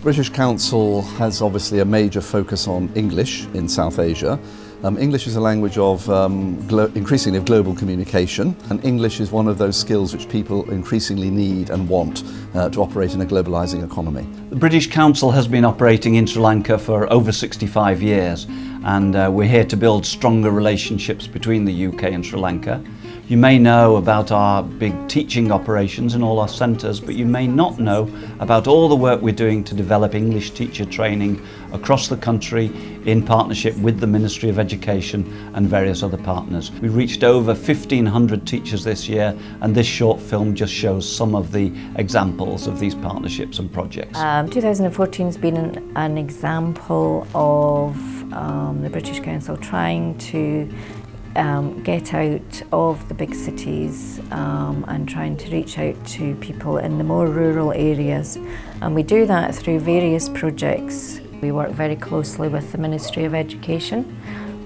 British Council has obviously a major focus on English in South Asia. English is a language of increasingly of global communication, and English is one of those skills which people increasingly need and want to operate in a globalising economy. The British Council has been operating in Sri Lanka for over 65 years, and we're here to build stronger relationships between the UK and Sri Lanka. You may know about our big teaching operations in all our centres, but you may not know about all the work we're doing to develop English teacher training across the country in partnership with the Ministry of Education and various other partners. We reached over 1,500 teachers this year, and this short film just shows some of the examples of these partnerships and projects. 2014 has been an example of the British Council trying to get out of the big cities and trying to reach out to people in the more rural areas, and we do that through various projects. We work very closely with the Ministry of Education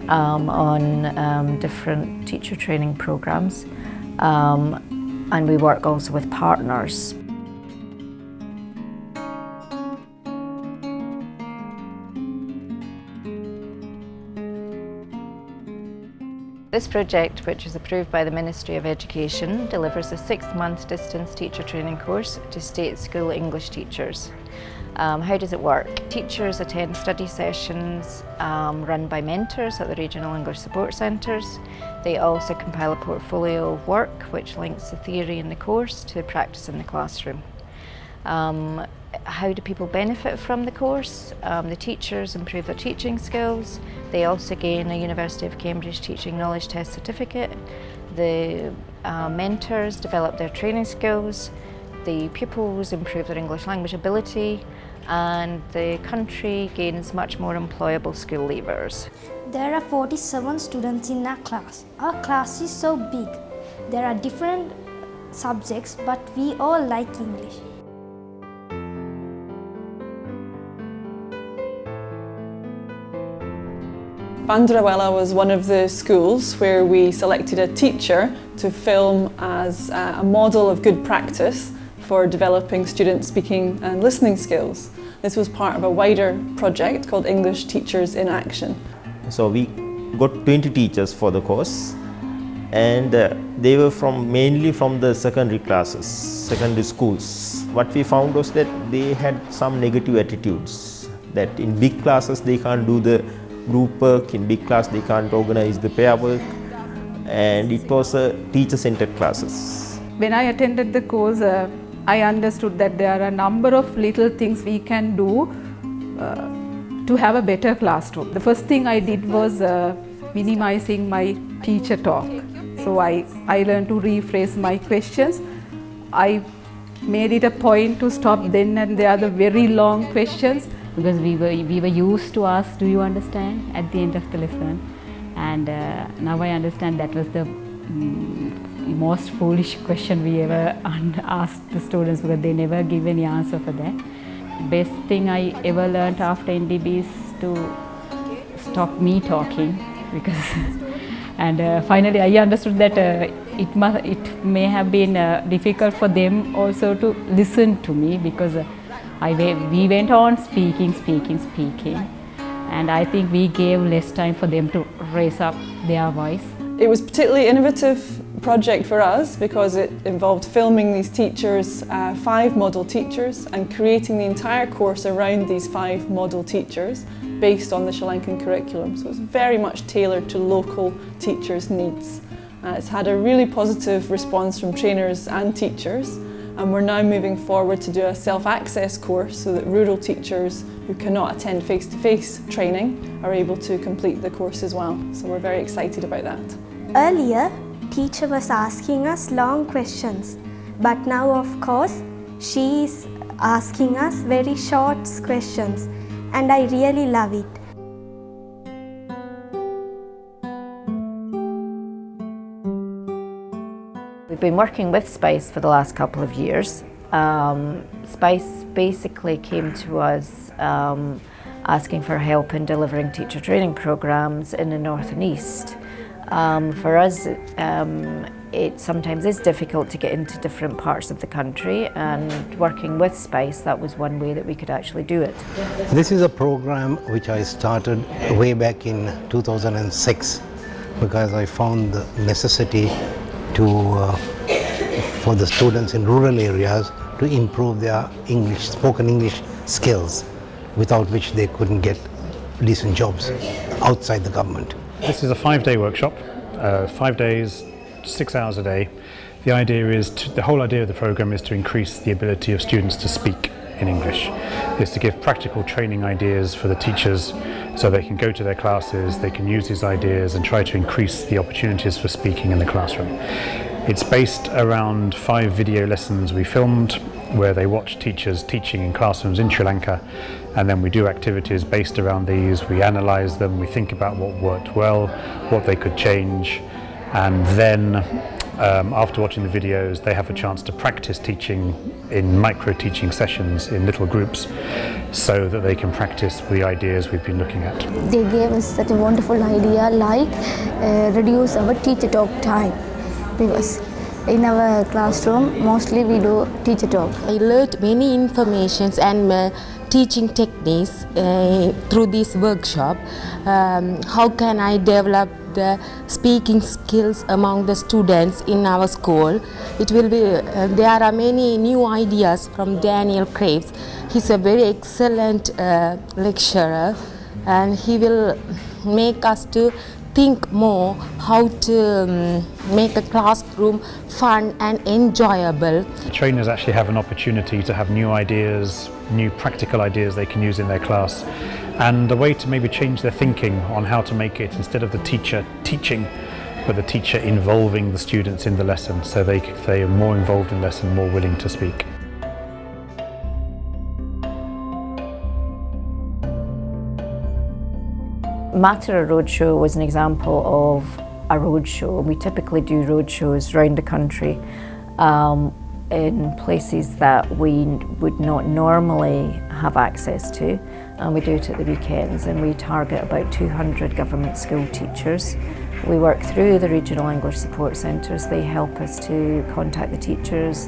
on different teacher training programs, and we work also with partners. This project, which is approved by the Ministry of Education, delivers a 6-month distance teacher training course to state school English teachers. How does it work? Teachers attend study sessions run by mentors at the regional English support centres. They also compile a portfolio of work which links the theory in the course to practice in the classroom. How do people benefit from the course? The teachers improve their teaching skills. They also gain a University of Cambridge Teaching Knowledge Test certificate. The mentors develop their training skills. The pupils improve their English language ability, and the country gains much more employable school leavers. There are 47 students in our class. Our class is so big. There are different subjects, but we all like English. Bandrawala was one of the schools where we selected a teacher to film as a model of good practice for developing student speaking and listening skills. This was part of a wider project called English Teachers in Action. So we got 20 teachers for the course, and they were mainly from the secondary classes, secondary schools. What we found was that they had some negative attitudes, that in big classes they can't do the group work, in big class they can't organize the pair work, and it was a teacher-centered classes. When I attended the course, I understood that there are a number of little things we can do to have a better classroom. The first thing I did was minimizing my teacher talk. So I learned to rephrase my questions. I made it a point to stop then and there the very long questions. Because we were used to ask, do you understand, at the end of the lesson, and now I understand that was the most foolish question we ever asked the students, because they never give any answer for that. Best thing I ever learned after NDB is to stop me talking, because and finally I understood that it may have been difficult for them also to listen to me, because we went on speaking, and I think we gave less time for them to raise up their voice. It was a particularly innovative project for us because it involved filming these teachers, 5 model teachers, and creating the entire course around these 5 model teachers based on the Sri Lankan curriculum. So it's very much tailored to local teachers' needs. It's had a really positive response from trainers and teachers. And we're now moving forward to do a self-access course so that rural teachers who cannot attend face-to-face training are able to complete the course as well. So we're very excited about that. Earlier, teacher was asking us long questions, but now of course she is asking us very short questions, and I really love it. We've been working with SPICE for the last couple of years. SPICE basically came to us asking for help in delivering teacher training programs in the North and East. For us, it sometimes is difficult to get into different parts of the country, and working with SPICE, that was one way that we could actually do it. This is a program which I started way back in 2006 because I found the necessity for the students in rural areas to improve their spoken English skills, without which they couldn't get decent jobs outside the government. This is a 5-day workshop, 5 days, 6 hours a day. The whole idea of the program is to increase the ability of students to speak in English. It's to give practical training ideas for the teachers so they can go to their classes, they can use these ideas and try to increase the opportunities for speaking in the classroom. It's based around 5 video lessons we filmed where they watch teachers teaching in classrooms in Sri Lanka, and then we do activities based around these. We analyse them, we think about what worked well, what they could change, and then after watching the videos they have a chance to practice teaching in micro teaching sessions in little groups so that they can practice the ideas we've been looking at. They gave us such a wonderful idea, like reduce our teacher talk time, because in our classroom mostly we do teacher talk. I learned many informations and teaching techniques through this workshop. How can I develop the speaking skills among the students in our school? It will be there are many new ideas from Daniel Craves. He's a very excellent lecturer, and he will make us to think more how to make a classroom fun and enjoyable. The trainers actually have an opportunity to have new ideas, new practical ideas they can use in their class, and a way to maybe change their thinking on how to make it, instead of the teacher teaching, but the teacher involving the students in the lesson, so they are more involved in the lesson, more willing to speak. Matara Roadshow was an example of a roadshow. We typically do roadshows around the country in places that we would not normally have access to, and we do it at the weekends, and we target about 200 government school teachers. We work through the regional English support centres. They help us to contact the teachers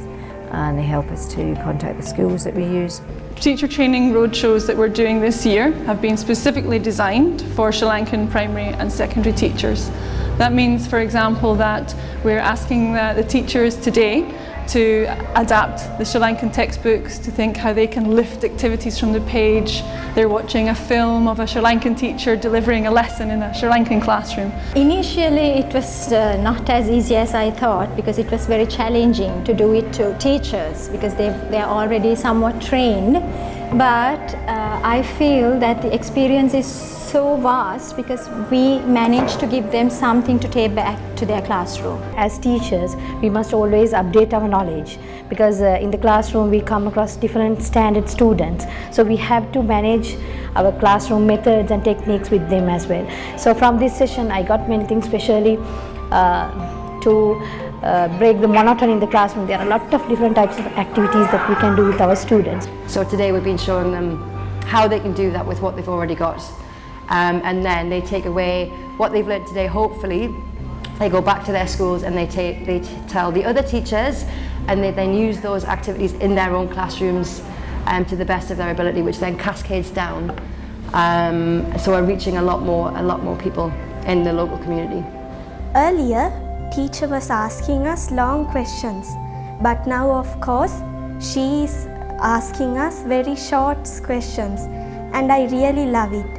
and they help us to contact the schools that we use. Teacher training roadshows that we're doing this year have been specifically designed for Sri Lankan primary and secondary teachers. That means, for example, that we're asking the teachers today to adapt the Sri Lankan textbooks, to think how they can lift activities from the page. They're watching a film of a Sri Lankan teacher delivering a lesson in a Sri Lankan classroom. Initially it was not as easy as I thought, because it was very challenging to do it to teachers because they're already somewhat trained. But I feel that the experience is so vast because we managed to give them something to take back to their classroom. As teachers, we must always update our knowledge, because in the classroom we come across different standard students, so we have to manage our classroom methods and techniques with them as well. So from this session I got many things, especially to break the monotony in the classroom. There are a lot of different types of activities that we can do with our students. So today we've been showing them how they can do that with what they've already got. And then they take away what they've learned today. Hopefully they go back to their schools and they tell the other teachers, and they then use those activities in their own classrooms to the best of their ability, which then cascades down. So we're reaching a lot more people in the local community. Earlier, teacher was asking us long questions, but now of course she is asking us very short questions, and I really love it.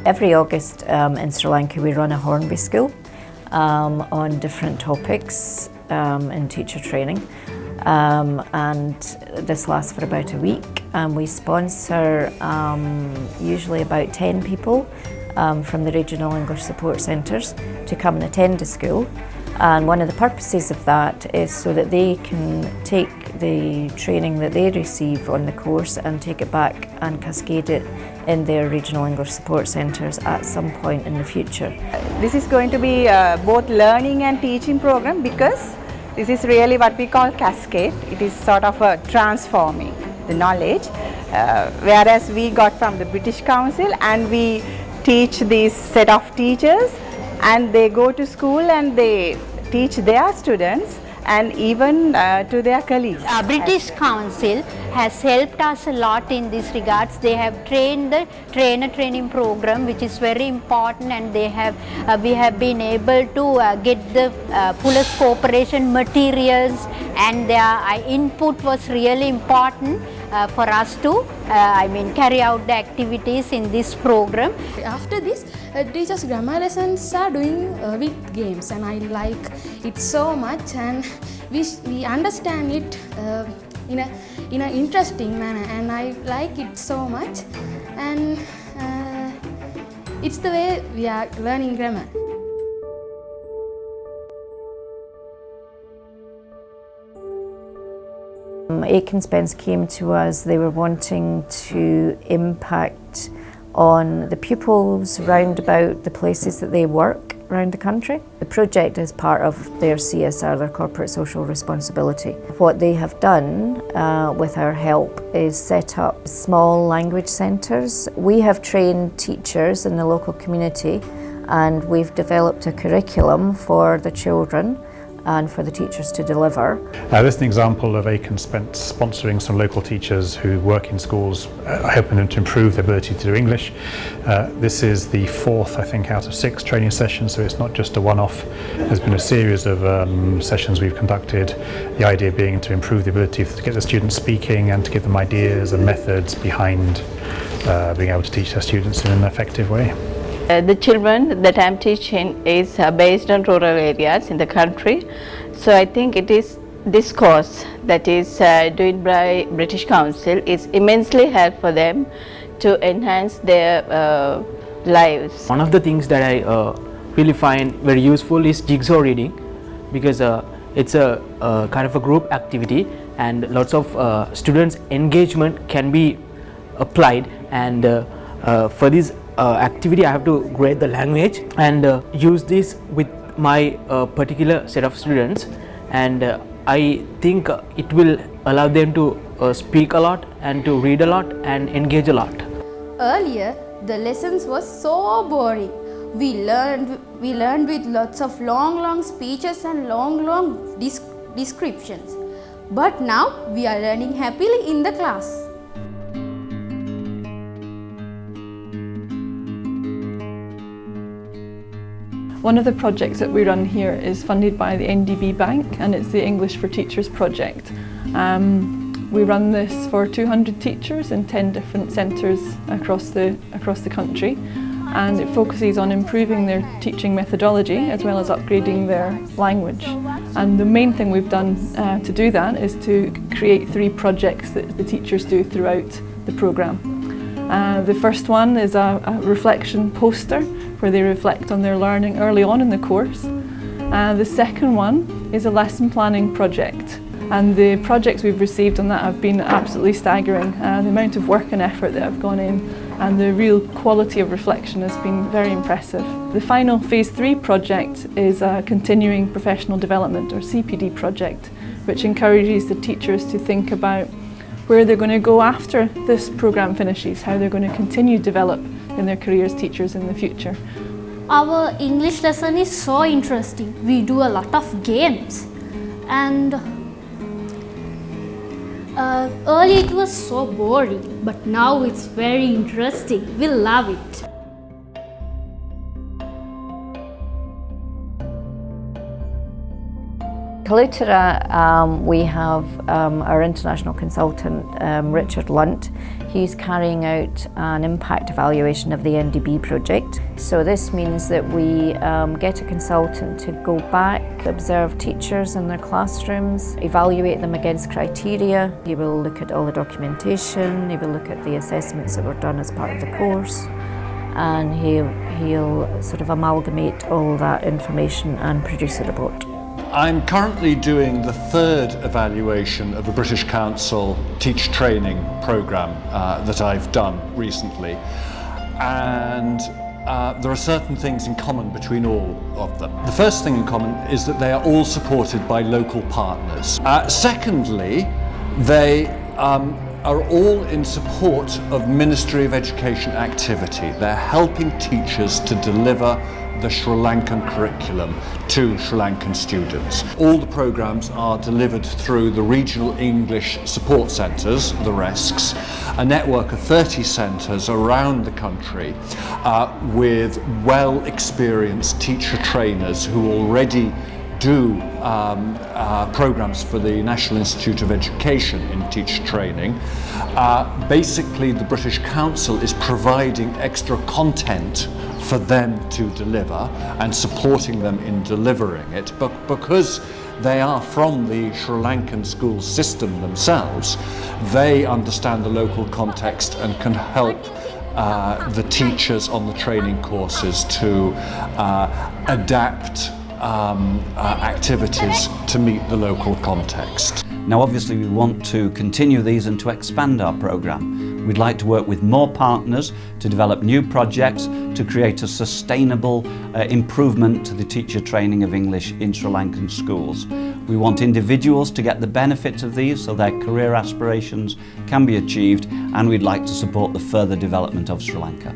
Every August in Sri Lanka we run a Hornby school on different topics in teacher training, and this lasts for about a week, and we sponsor usually about 10 people from the regional English support centres to come and attend the school. And one of the purposes of that is so that they can take the training that they receive on the course and take it back and cascade it in their regional English support centres at some point in the future. This is going to be both learning and teaching program, because this is really what we call cascade. It is sort of a transforming. the knowledge, whereas we got from the British Council, and we teach this set of teachers, and they go to school and they teach their students and even to their colleagues. British Council has helped us a lot in this regards. They have trained the trainer training program, which is very important, and they have we have been able to get the fullest cooperation materials, and their input was really important for us to carry out the activities in this program. After this, teachers' grammar lessons are doing with games, and I like it so much, and we understand it in an interesting manner, and I like it so much, and it's the way we are learning grammar. Aiken Spence came to us. They were wanting to impact on the pupils round about the places that they work around the country. The project is part of their CSR, their corporate social responsibility. What they have done with our help is set up small language centres. We have trained teachers in the local community, and we've developed a curriculum for the children and for the teachers to deliver. This is an example of Aiken Spence sponsoring some local teachers who work in schools, helping them to improve their ability to do English. This is the fourth, I think, out of 6 training sessions, so it's not just a one-off. There's been a series of sessions we've conducted, the idea being to improve the ability to get the students speaking and to give them ideas and methods behind being able to teach their students in an effective way. The children that I'm teaching is based on rural areas in the country, so I think it is this course that is doing by British Council is immensely helpful for them to enhance their lives. One of the things that I really find very useful is jigsaw reading, because it's a kind of a group activity, and lots of students' engagement can be applied, and for this activity I have to grade the language and use this with my particular set of students, and I think it will allow them to speak a lot and to read a lot and engage a lot. Earlier, the lessons was so boring. We learned with lots of long speeches and long descriptions. But now we are learning happily in the class. One of the projects that we run here is funded by the NDB Bank, and it's the English for Teachers project. We run this for 200 teachers in 10 different centres across the country, and it focuses on improving their teaching methodology as well as upgrading their language. And the main thing we've done to do that is to create 3 projects that the teachers do throughout the programme. The first one is a reflection poster where they reflect on their learning early on in the course. The second one is a lesson planning project, and the projects we've received on that have been absolutely staggering. The amount of work and effort that have gone in and the real quality of reflection has been very impressive. The final Phase 3 project is a continuing professional development, or CPD project, which encourages the teachers to think about where they're going to go after this programme finishes, how they're going to continue to develop in their career as teachers in the future. Our English lesson is so interesting. We do a lot of games, and early it was so boring, but now it's very interesting. We love it. Kalutara, we have our international consultant, Richard Lunt. He's carrying out an impact evaluation of the NDB project. So this means that we get a consultant to go back, observe teachers in their classrooms, evaluate them against criteria. He will look at all the documentation, he will look at the assessments that were done as part of the course, and he'll sort of amalgamate all that information and produce a report. I'm currently doing the 3rd evaluation of the British Council Teach Training programme that I've done recently, and there are certain things in common between all of them. The first thing in common is that they are all supported by local partners. Secondly, they are all in support of Ministry of Education activity. They're helping teachers to deliver the Sri Lankan curriculum to Sri Lankan students. All the programs are delivered through the Regional English Support Centres, the RESCs, a network of 30 centres around the country with well-experienced teacher trainers who already do programs for the National Institute of Education in teacher training. Basically, the British Council is providing extra content for them to deliver and supporting them in delivering it, but because they are from the Sri Lankan school system themselves, they understand the local context and can help the teachers on the training courses to adapt activities to meet the local context. Now obviously we want to continue these and to expand our programme. We'd like to work with more partners to develop new projects to create a sustainable improvement to the teacher training of English in Sri Lankan schools. We want individuals to get the benefits of these so their career aspirations can be achieved, and we'd like to support the further development of Sri Lanka.